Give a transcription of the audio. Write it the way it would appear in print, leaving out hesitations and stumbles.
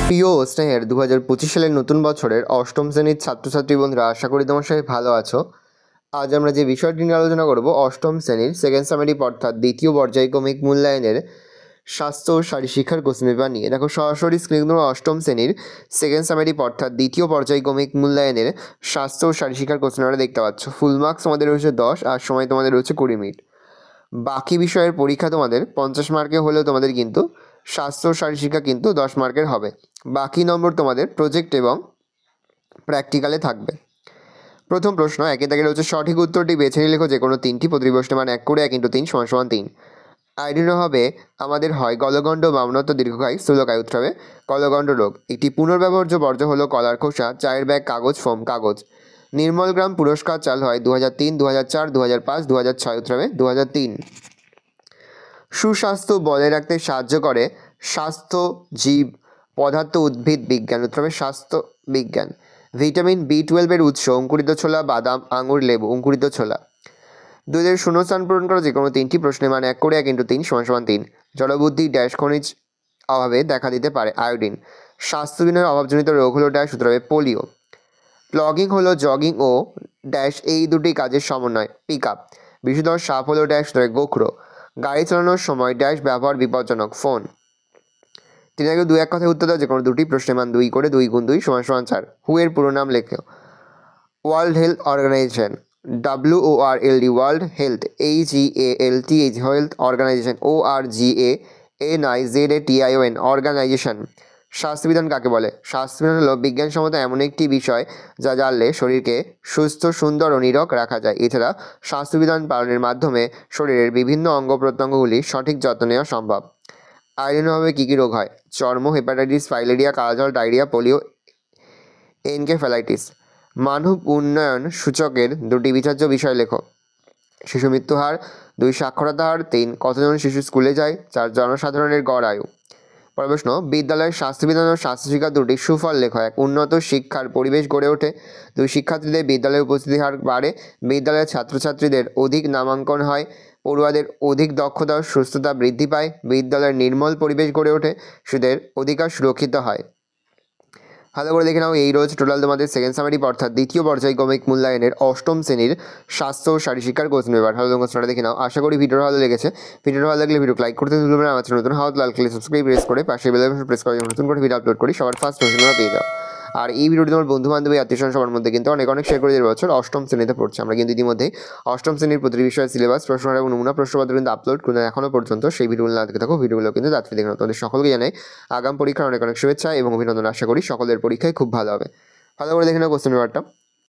প্রিয় স্নেহের 2025 সালের নতুন বছরের অষ্টম শ্রেণীর ছাত্রছাত্রী বন্ধুরা, আশা করি তোমার সবাই ভালো আছো। আজ আমরা যে বিষয়টি নিয়ে আলোচনা করব, অষ্টম শ্রেণীর সেকেন্ড সামেটিভ অর্থাৎ দ্বিতীয় পর্যায়ক্রমিক মূল্যায়নের স্বাস্থ্য ও শারীরশিক্ষার কোশ্চেন পেপার নিয়ে। দেখো সরাসরি স্ক্রিনে তোমরা অষ্টম শ্রেণীর সেকেন্ড সামেটিভ অর্থাৎ দ্বিতীয় পর্যায়ক্রমিক মূল্যায়নের স্বাস্থ্য ও শারীরশিক্ষার কোশ্চেন পেপার দেখতে পাচ্ছ। ফুল মার্কস তোমাদের রয়েছে 10 আর সময় তোমাদের রয়েছে 20 মিনিট। বাকি বিষয়ের পরীক্ষা তোমাদের 50 মার্কে হলেও তোমাদের কিন্তু স্বাস্থ্য ও শারীরশিক্ষা কিন্তু 10 মার্কের হবে। বাকি নম্বর তোমাদের প্রজেক্ট এবং প্র্যাকটিক্যালে থাকবে। প্রথম প্রশ্ন, একে দাগে রয়েছে সঠিক উত্তরটি বেছে নিয়ে লেখো যে কোনো তিনটি। প্রতিটি প্রশ্নের মান 1 করে 1 × 3 = 3। আইডিনো হবে আমাদের হয় গলগণ্ড, বামনত্ব, দীর্ঘকায়, স্থূলকায়। উত্তর হবে গলগণ্ড রোগ। একটি পুনর্ব্যবহার্য বর্জ্য হলো কলার খোসা, চায়ের ব্যাগ, কাগজ, ফোম, কাগজ। নির্মলগ্রাম পুরস্কার চাল হয় 2003, 2004, 2005, 2006। উত্তর হবে 2003। সুস্বাস্থ্য বজায় রাখতে সাহায্য করে স্বাস্থ্য, জীব, পদার্থ, উদ্ভিদ বিজ্ঞান। উত্তর হবে স্বাস্থ্য বিজ্ঞান। ভিটামিন B12 এর উৎস অঙ্কুরিত ছোলা, বাদাম, আঙুর, লেবু। অঙ্কুরিত ছোলা। 2 শূন্যস্থান পূরণ করা যে কোনো তিনটি প্রশ্নের মান 1 করে 1 × 3 = 3। জলবুদ্ধি ড্যাশ খনিজ অভাবে দেখা দিতে পারে। আয়োডিন। স্বাস্থ্যবিহীনের অভাবজনিত রোগ হলো ড্যাশ। উত্তর হবে পোলিও। প্লগিং হলো জগিং ও ড্যাশ এই দুটি কাজের সমন্বয়। Pick up. বিষধর সাপ হলো ড্যাশ। উত্তর হবে গোখরো। গাড়ি চালানোর সময় ড্যাশ ব্যবহার বিপজ্জনক। ফোন। 3 2 এক কথায় উত্তর দাও যে কোনো দুটি প্রশ্নের মান 2 করে 2 × 2 = 4। হু এর পুরো নাম লেখো। World health organisation. WORLD world health. HEALTH health organisation. ORGANIZATION organisation. স্বাস্থ্যবিধান কাকে বলে? স্বাস্থ্যবিধান হলো বিজ্ঞানসম্মত এমন একটি বিষয় যা জানলে শরীরকে সুস্থ, সুন্দর ও নীরোগ রাখা যায়। এছাড়া স্বাস্থ্যবিধান পালনের মাধ্যমে শরীরের বিভিন্ন অঙ্গ প্রত্যঙ্গগুলির সঠিক যত্ন নেওয়া সম্ভব। আইরনভাবে কী কী রোগ হয়? চর্ম, হেপাটাইটিস, ফাইলেরিয়া, কালাজল, ডায়রিয়া, পোলিও, এনকেফ্যালাইটিস। মানব উন্নয়ন সূচকের 2টি বিচার্য বিষয় লেখো। শিশু মৃত্যু হার, 2 সাক্ষরতা হার, 3 কতজন শিশু স্কুলে যায়, 4 জনসাধারণের গড় আয়ু। পরের প্রশ্ন, বিদ্যালয়ের স্বাস্থ্যবিধান ও স্বাস্থ্যশিক্ষা 2টির সুফল লেখো। 1 উন্নত শিক্ষার পরিবেশ গড়ে ওঠে। 2 শিক্ষার্থীদের বিদ্যালয়ে উপস্থিতি হার বাড়ে। বিদ্যালয়ের ছাত্রছাত্রীদের অধিক নামাঙ্কন হয়। পড়ুয়াদের অধিক দক্ষতা ও সুস্থতা বৃদ্ধি পায়। বিদ্যালয়ের নির্মল পরিবেশ গড়ে ওঠে। শিশুদের অধিকার সুরক্ষিত হয়। ভালো করে দেখে নাও, এই রোজ টোটাল তোমাদের সেকেন্ড সামেটিভ অর্থাৎ দ্বিতীয় পর্যায়ক্রমিক মূল্যায়নের অষ্টম শ্রেণীর স্বাস্থ্য ও শারীরশিক্ষার কোশ্চেন পেপার। ভালো তোমরা দেখে নাও। আশা করি ভিডিওটা ভালো লেগেছে। ভিডিওটা ভালো লাগলে ভিডিও লাইক করতে ভুলবে না। আমার চ্যানেল নতুন হাত লাল ক্লিক সাবস্ক্রাইব প্রেস করে পাশে বেল আইকন প্রেস করে নতুন করে ভিডিও আপলোড করি সবার ফার্স্ট নোটিফিকেশন পেয়ে যাও। আর এই ভিডিওটি তোমার বন্ধু বান্ধবী আত্মীয়স্বজন সবার মধ্যে কিন্তু অনেক শেয়ার করে দেওয়ার বছর অষ্টম শ্রেণীতে পড়ছে। আমরা কিন্তু ইতিমধ্যেই অষ্টম শ্রেণীর প্রতিটি বিষয়ের সিলেবাস, প্রশ্ন এবং নমুনা প্রশ্নপত্র কিন্তু আপলোড করে এখনও পর্যন্ত। সেই ভিডিওগুলো না দেখে থাকো, ভিডিওগুলো কিন্তু তাড়াতাড়ি দেখে নাও। তোমাদের সকলকে জানাই আগাম পরীক্ষার অনেক শুভেচ্ছা এবং অভিনন্দন। আশা করি সকলের পরীক্ষায় খুব ভালো হবে। ভালো করে দেখে নাও কোশ্চেন পেপারটা।